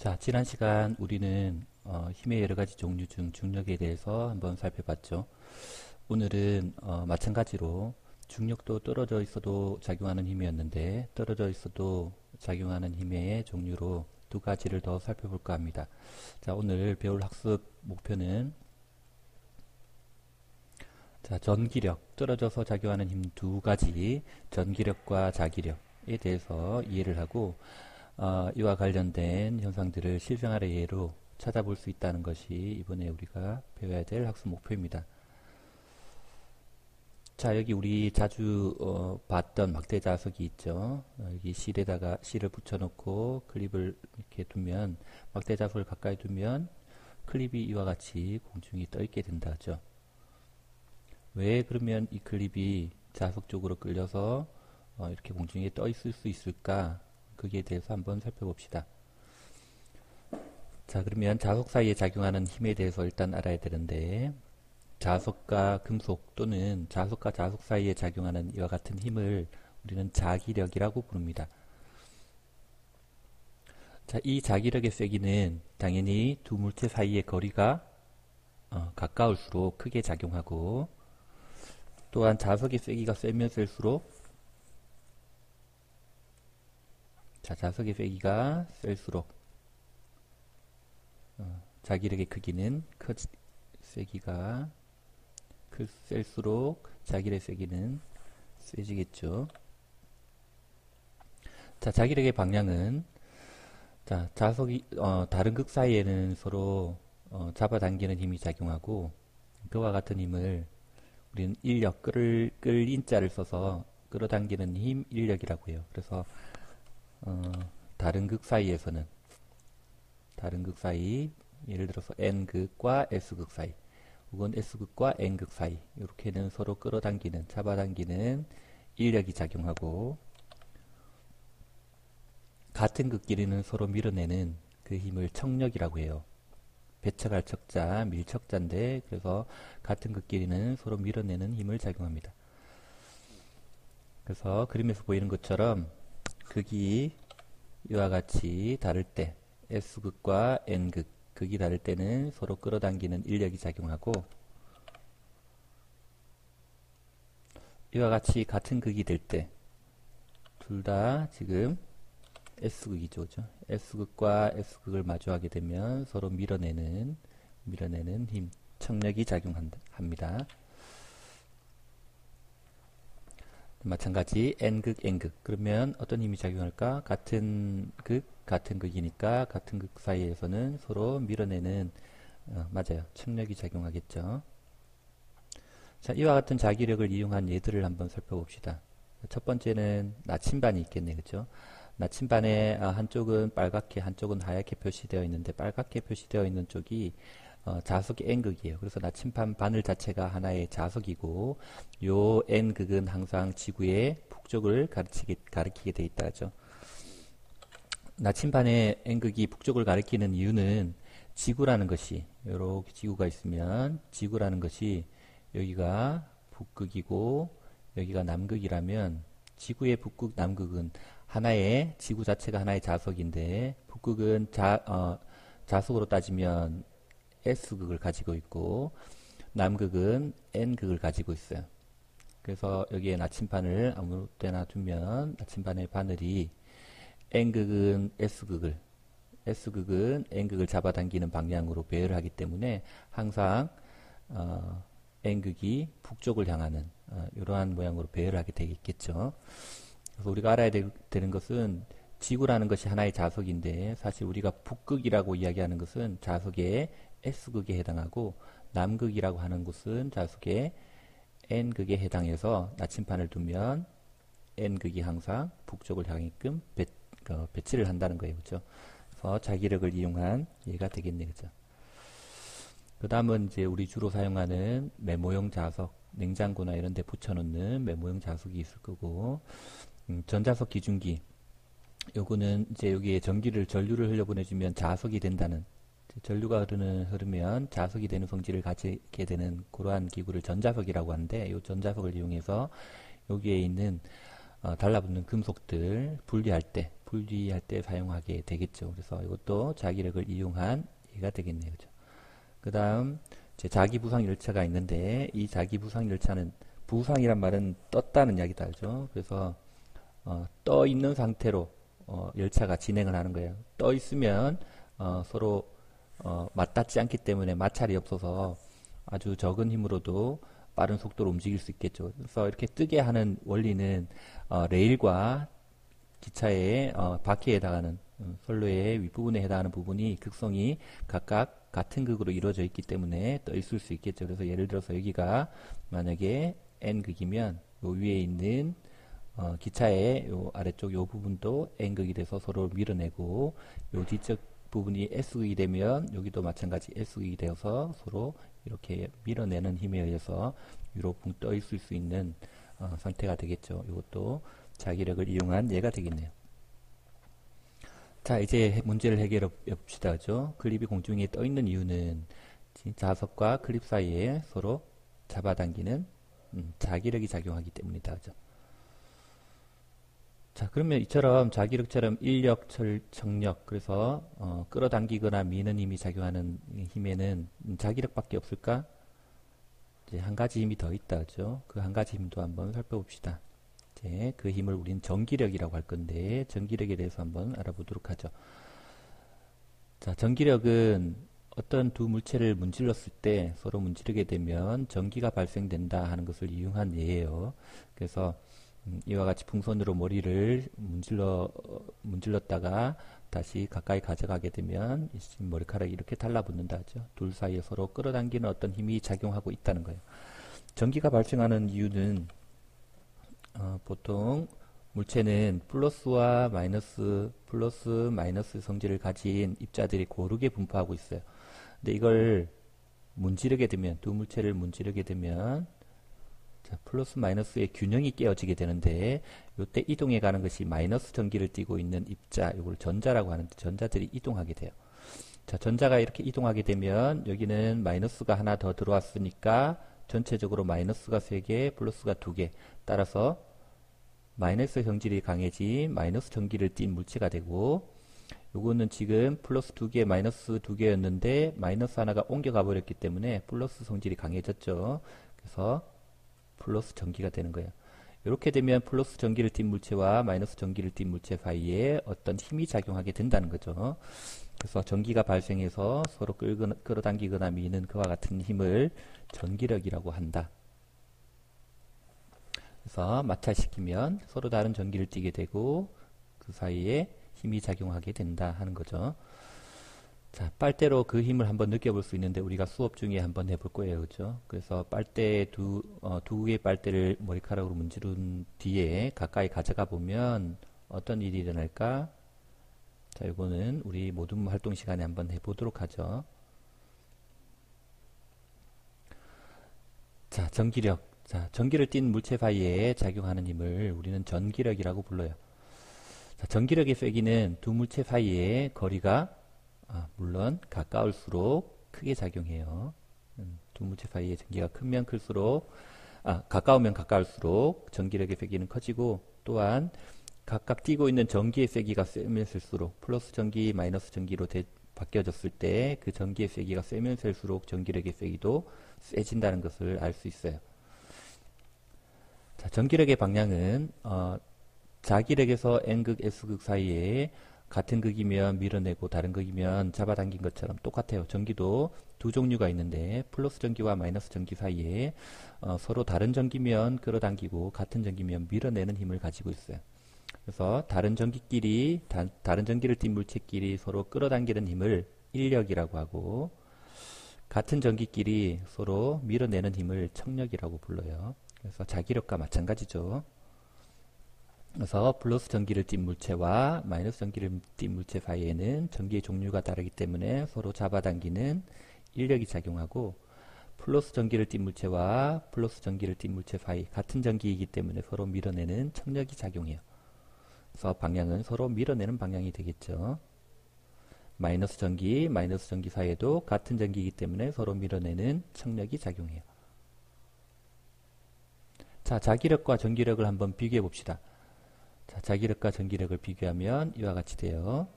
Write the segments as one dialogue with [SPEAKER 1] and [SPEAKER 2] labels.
[SPEAKER 1] 자, 지난 시간 우리는 힘의 여러 가지 종류 중 중력에 대해서 한번 살펴봤죠. 오늘은 마찬가지로 중력도 떨어져 있어도 작용하는 힘이었는데 떨어져 있어도 작용하는 힘의 종류로 두 가지를 더 살펴볼까 합니다. 자, 오늘 배울 학습 목표는 자, 전기력, 떨어져서 작용하는 힘 두 가지, 전기력과 자기력에 대해서 이해를 하고 이와 관련된 현상들을 실생활의 예로 찾아볼 수 있다는 것이 이번에 우리가 배워야 될 학습 목표입니다. 자, 여기 우리 자주 봤던 막대 자석이 있죠. 여기 실을 붙여놓고 클립을 이렇게 두면, 막대 자석을 가까이 두면 클립이 이와 같이 공중에 떠 있게 된다죠. 왜 그러면 이 클립이 자석 쪽으로 끌려서 이렇게 공중에 떠 있을 수 있을까? 거기에 대해서 한번 살펴봅시다. 자, 그러면 자석 사이에 작용하는 힘에 대해서 일단 알아야 되는데, 자석과 금속 또는 자석과 자석 사이에 작용하는 이와 같은 힘을 우리는 자기력이라고 부릅니다. 자, 이 자기력의 세기는 당연히 두 물체 사이의 거리가 가까울수록 크게 작용하고, 또한 자석의 세기가 세면 셀수록 자, 자석의 세기가 셀수록 자기력의 크기는 세기가 셀수록 자기력의 세기는 세지겠죠. 자, 자기력의 방향은 자, 자석이 다른 극 사이에는 서로 잡아당기는 힘이 작용하고 그와 같은 힘을 우리는 인력, 끌인자를 써서 끌어당기는 힘, 인력이라고 해요. 그래서 다른 극 사이에서는 다른 극 사이, 예를 들어서 N극과 S극 사이 혹은 S극과 N극 사이 이렇게는 서로 끌어당기는, 잡아당기는 인력이 작용하고 같은 극끼리는 서로 밀어내는 그 힘을 척력이라고 해요. 배척할 척자, 밀척자인데 그래서 같은 극끼리는 서로 밀어내는 힘을 작용합니다. 그래서 그림에서 보이는 것처럼 극이 이와 같이 다를 때 S극과 N극, 극이 다를 때는 서로 끌어당기는 인력이 작용하고 이와 같이 같은 극이 될 때 둘 다 지금 S극이죠. 그죠? S극과 S극을 마주하게 되면 서로 밀어내는 힘, 척력이 작용합니다. 마찬가지 N극, N극. 그러면 어떤 힘이 작용할까? 같은 극이니까 같은 극 사이에서는 서로 밀어내는 맞아요. 척력이 작용하겠죠. 자, 이와 같은 자기력을 이용한 예들을 한번 살펴봅시다. 첫 번째는 나침반이 있겠네요. 그죠? 나침반의 한쪽은 빨갛게 한쪽은 하얗게 표시되어 있는데 빨갛게 표시되어 있는 쪽이 자석의 N극이에요. 그래서 나침반 바늘 자체가 하나의 자석이고 요 N극은 항상 지구의 북쪽을 가리키게 돼 있다죠. 나침반의 N극이 북쪽을 가리키는 이유는 지구라는 것이 이렇게 지구가 있으면 지구라는 것이 여기가 북극이고 여기가 남극이라면 지구의 북극, 남극은 하나의 지구 자체가 하나의 자석인데 북극은 자석으로 따지면 S극을 가지고 있고 남극은 N극을 가지고 있어요. 그래서 여기에 나침반을 아무 때나 두면 나침반의 바늘이 N극은 S극을 S극은 N극을 잡아당기는 방향으로 배열을 하기 때문에 항상 N극이 북쪽을 향하는 이러한 모양으로 배열을 하게 되겠죠. 그래서 우리가 알아야 되는 것은 지구라는 것이 하나의 자석인데 사실 우리가 북극이라고 이야기하는 것은 자석의 S극에 해당하고 남극이라고 하는 곳은 자석의 N극에 해당해서 나침반을 두면 N극이 항상 북쪽을 향해끔 배치를 한다는 거예요. 그렇죠? 그래서 자기력을 이용한 예가 되겠네요. 그렇죠? 그 다음은 이제 우리 주로 사용하는 메모용 자석, 냉장고나 이런 데 붙여놓는 메모용 자석이 있을 거고 전자석 기준기 요거는 이제 여기에 전류를 흘려보내주면 자석이 된다는 전류가 흐르면 자석이 되는 성질을 가지게 되는 그러한 기구를 전자석이라고 하는데 이 전자석을 이용해서 여기에 있는 달라붙는 금속들 분리할 때 분리할 때 사용하게 되겠죠. 그래서 이것도 자기력을 이용한 예가 되겠네요. 그죠? 그 다음 자기 부상 열차가 있는데 이 자기 부상 열차는 부상이란 말은 떴다는 이야기다. 그죠? 그래서 떠 있는 상태로 열차가 진행을 하는 거예요. 떠 있으면 서로 맞닿지 않기 때문에 마찰이 없어서 아주 적은 힘으로도 빠른 속도로 움직일 수 있겠죠. 그래서 이렇게 뜨게 하는 원리는 레일과 기차의 바퀴에 해당하는 선로의 윗부분에 해당하는 부분이 극성이 각각 같은 극으로 이루어져 있기 때문에 떠 있을 수 있겠죠. 그래서 예를 들어서 여기가 만약에 N극이면 요 위에 있는 기차의 요 아래쪽 요 부분도 N극이 돼서 서로 밀어내고 요 뒤쪽 부분이 S극이 되면 여기도 마찬가지 S극이 되어서 서로 이렇게 밀어내는 힘에 의해서 위로 붕 떠 있을 수 있는 상태가 되겠죠. 이것도 자기력을 이용한 예가 되겠네요. 자, 이제 문제를 해결해 봅시다. 그죠? 클립이 공중에 떠 있는 이유는 자석과 클립 사이에 서로 잡아당기는 자기력이 작용하기 때문이다. 그죠? 자, 그러면 이처럼 자기력처럼 인력, 청력, 그래서 끌어당기거나 미는 힘이 작용하는 힘에는 자기력밖에 없을까? 이제 한 가지 힘이 더 있다. 그죠? 그 한 가지 힘도 한번 살펴봅시다. 이제 그 힘을 우리는 전기력이라고 할 건데 전기력에 대해서 한번 알아보도록 하죠. 자, 전기력은 어떤 두 물체를 문질렀을 때 서로 문지르게 되면 전기가 발생된다 하는 것을 이용한 예예요. 그래서 이와 같이 풍선으로 머리를 문질렀다가 다시 가까이 가져가게 되면 머리카락이 이렇게 달라붙는다 하죠. 둘 사이에 서로 끌어당기는 어떤 힘이 작용하고 있다는 거예요. 전기가 발생하는 이유는 보통 물체는 플러스와 마이너스, 플러스 마이너스 성질을 가진 입자들이 고르게 분포하고 있어요. 근데 이걸 문지르게 되면, 두 물체를 문지르게 되면 자, 플러스 마이너스의 균형이 깨어지게 되는데 이때 이동해 가는 것이 마이너스 전기를 띠고 있는 입자, 이걸 전자라고 하는데 전자들이 이동하게 돼요. 자, 전자가 이렇게 이동하게 되면 여기는 마이너스가 하나 더 들어왔으니까 전체적으로 마이너스가 3개, 플러스가 2개. 따라서 마이너스 성질이 강해진 마이너스 전기를 띤 물체가 되고 요거는 지금 플러스 2개, 마이너스 2개였는데 마이너스 하나가 옮겨가 버렸기 때문에 플러스 성질이 강해졌죠. 그래서 플러스 전기가 되는 거예요. 이렇게 되면 플러스 전기를 띤 물체와 마이너스 전기를 띤 물체 사이에 어떤 힘이 작용하게 된다는 거죠. 그래서 전기가 발생해서 서로 끌어당기거나 미는 그와 같은 힘을 전기력이라고 한다. 그래서 마찰시키면 서로 다른 전기를 띠게 되고 그 사이에 힘이 작용하게 된다 하는 거죠. 자, 빨대로 그 힘을 한번 느껴볼 수 있는데 우리가 수업 중에 한번 해볼 거예요. 그죠? 그래서 빨대 두 개의 빨대를 머리카락으로 문지른 뒤에 가까이 가져가 보면 어떤 일이 일어날까? 자, 이거는 우리 모든 활동 시간에 한번 해보도록 하죠. 자, 전기력. 자, 전기를 띤 물체 사이에 작용하는 힘을 우리는 전기력이라고 불러요. 자, 전기력의 쐐기는 두 물체 사이의 거리가 물론 가까울수록 크게 작용해요. 두 물체 사이의 전기가 크면 클수록 가까우면 가까울수록 전기력의 세기는 커지고 또한 각각 띄고 있는 전기의 세기가 세면 셀수록 플러스 전기, 마이너스 전기로 바뀌어졌을 때 그 전기의 세기가 세면 셀수록 전기력의 세기도 세진다는 것을 알 수 있어요. 자, 전기력의 방향은 자기력에서 N극, S극 사이에 같은 극이면 밀어내고 다른 극이면 잡아당긴 것처럼 똑같아요. 전기도 두 종류가 있는데 플러스 전기와 마이너스 전기 사이에 서로 다른 전기면 끌어당기고 같은 전기면 밀어내는 힘을 가지고 있어요. 그래서 다른 전기끼리 다른 전기를 띤 물체끼리 서로 끌어당기는 힘을 인력이라고 하고 같은 전기끼리 서로 밀어내는 힘을 청력이라고 불러요. 그래서 자기력과 마찬가지죠. 그래서 플러스 전기를 띤 물체와 마이너스 전기를 띤 물체 사이에는 전기의 종류가 다르기 때문에 서로 잡아당기는 인력이 작용하고 플러스 전기를 띤 물체와 플러스 전기를 띤 물체 사이 같은 전기이기 때문에 서로 밀어내는 청력이 작용해요. 그래서 방향은 서로 밀어내는 방향이 되겠죠. 마이너스 전기 사이에도 같은 전기이기 때문에 서로 밀어내는 청력이 작용해요. 자, 자기력과 전기력을 한번 비교해 봅시다. 자, 자기력과 전기력을 비교하면 이와 같이 돼요.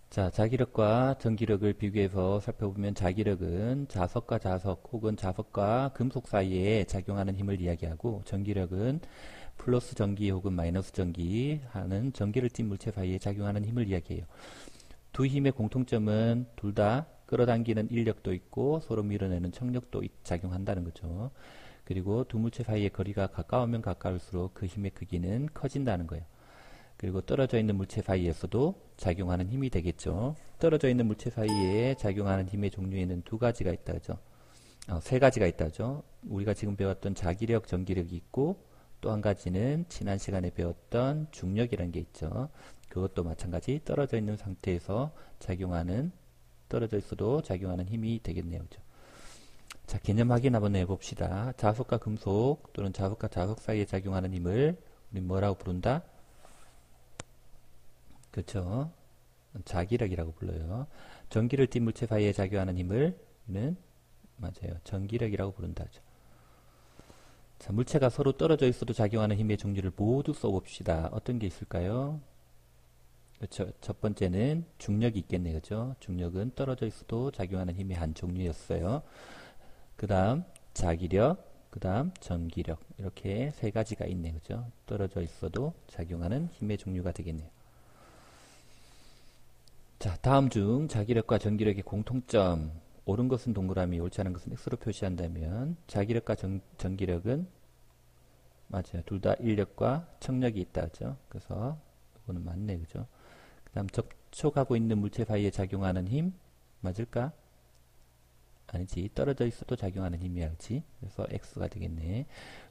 [SPEAKER 1] 자, 자기력과 전기력을 비교해서 살펴보면 자기력은 자석과 자석 혹은 자석과 금속 사이에 작용하는 힘을 이야기하고 전기력은 플러스 전기 혹은 마이너스 전기 하는 전기를 띤 물체 사이에 작용하는 힘을 이야기해요. 두 힘의 공통점은 둘 다 끌어당기는 인력도 있고 서로 밀어내는 청력도 작용한다는 거죠. 그리고 두 물체 사이의 거리가 가까우면 가까울수록 그 힘의 크기는 커진다는 거예요. 그리고 떨어져 있는 물체 사이에서도 작용하는 힘이 되겠죠. 떨어져 있는 물체 사이에 작용하는 힘의 종류에는 두 가지가 있다죠. 세 가지가 있다죠. 우리가 지금 배웠던 자기력, 전기력이 있고 또 한 가지는 지난 시간에 배웠던 중력이라는 게 있죠. 그것도 마찬가지 떨어져 있는 상태에서 작용하는 떨어져 있어도 작용하는 힘이 되겠네요. 그죠? 자, 개념 확인 한번 해봅시다. 자석과 금속 또는 자석과 자석 사이에 작용하는 힘을 우리 뭐라고 부른다? 그렇죠. 자기력이라고 불러요. 전기를 띤 물체 사이에 작용하는 힘을 는 맞아요. 전기력이라고 부른다죠. 자, 물체가 서로 떨어져 있어도 작용하는 힘의 종류를 모두 써봅시다. 어떤 게 있을까요? 그렇죠. 첫 번째는 중력이 있겠네요. 그죠? 중력은 떨어져 있어도 작용하는 힘의 한 종류였어요. 그 다음 자기력, 그 다음 전기력 이렇게 세 가지가 있네요. 그죠? 떨어져 있어도 작용하는 힘의 종류가 되겠네요. 자, 다음 중 자기력과 전기력의 공통점 옳은 것은 동그라미, 옳지 않은 것은 X로 표시한다면 자기력과 전기력은 맞아요. 둘 다 인력과 청력이 있다죠. 그래서 이거는 맞네, 그죠? 그 다음 접촉하고 있는 물체 사이에 작용하는 힘 맞을까? 아니지. 떨어져 있어도 작용하는 힘이야지. 그래서 X가 되겠네.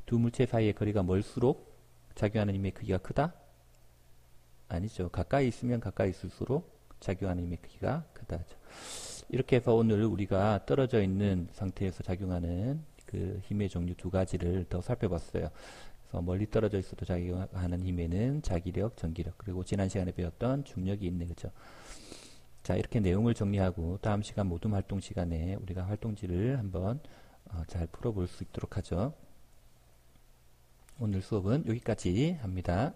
[SPEAKER 1] 두 물체 사이의 거리가 멀수록 작용하는 힘의 크기가 크다? 아니죠. 가까이 있으면 가까이 있을수록 작용하는 힘의 크기가 크다죠. 이렇게 해서 오늘 우리가 떨어져 있는 상태에서 작용하는 그 힘의 종류 두 가지를 더 살펴봤어요. 그래서 멀리 떨어져 있어도 작용하는 힘에는 자기력, 전기력, 그리고 지난 시간에 배웠던 중력이 있네, 그죠? 자, 이렇게 내용을 정리하고 다음 시간 모둠 활동 시간에 우리가 활동지를 한번 잘 풀어볼 수 있도록 하죠. 오늘 수업은 여기까지 합니다.